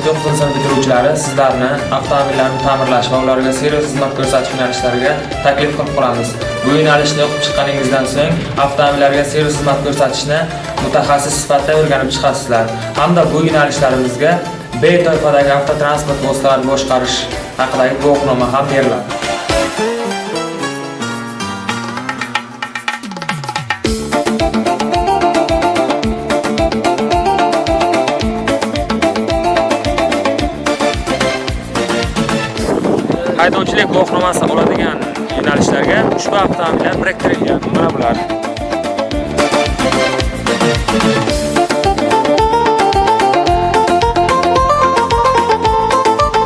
9-sinf bitiruvchilari sizlarni avtomobillarni ta'mirlash va ularga servis xizmat ko'rsatish yo'nalishlariga taklif qilib qolamiz. Bu yo'nalishni o'qib chiqqaningizdan so'ng avtomobillarga servis xizmat ko'rsatishni mutaxassis sifatida o'rganib chiqasizlar. Hamda bu yo'nalishlarimizga B toifadagi avtotransport vositalarini boshqarish haqidagi guvohnoma ham beriladi. Haydovchilik guvohnomasi oladigan yo'nalishlarga ushbu avtomobillar biriktirilgan. Mana bular.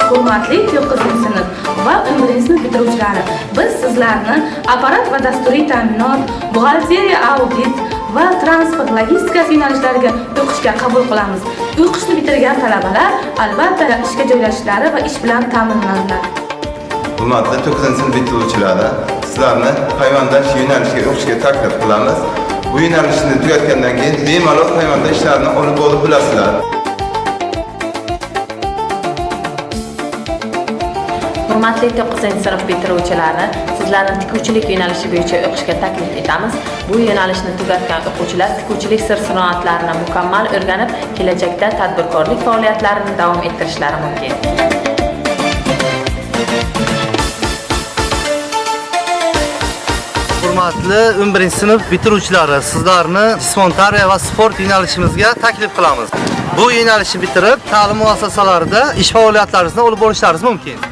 Hurmatli 9-sinf va 11-sinf bitiruvchilari, biz sizlarni apparat va dasturiy ta'minot, buxgalteriya, audit va transport logistikasi yo'nalishlariga o'qishga qabul qilamiz. O'qishni bitirgan talabalar albatta ishga joylashishlari va ish bilan ta'minlanadi. Hurmatli 9-sinf bitiruvchilari, sizlarni hayvondash yo'nalishiga o'qishga taklif qilamiz. Bu yo'nalishni tugatgandan keyin bemalol hayvonda ishlarni olib bo'lib bilasizlar. Hurmatli 9-sinf bitiruvchilari, sizlarni tikuvchilik yo'nalishi bo'yicha o'qishga taklif etamiz. Bu yo'nalishni tugatgan o'quvchilar tikuvchilik sir-sanoatlarini mukammal o'rganib, kelajakda tadbirkorlik faoliyatlarini davom ettirishlari mumkin. Hurmatli 11-sinf bitiruvchilari, sizlarni jismontariya va sport yo'nalishimizga taklif qilamiz. Bu yo'nalishni bitirib, ta'lim muassasalarida ish faoliyatlaringizni olib borishlaringiz mumkin.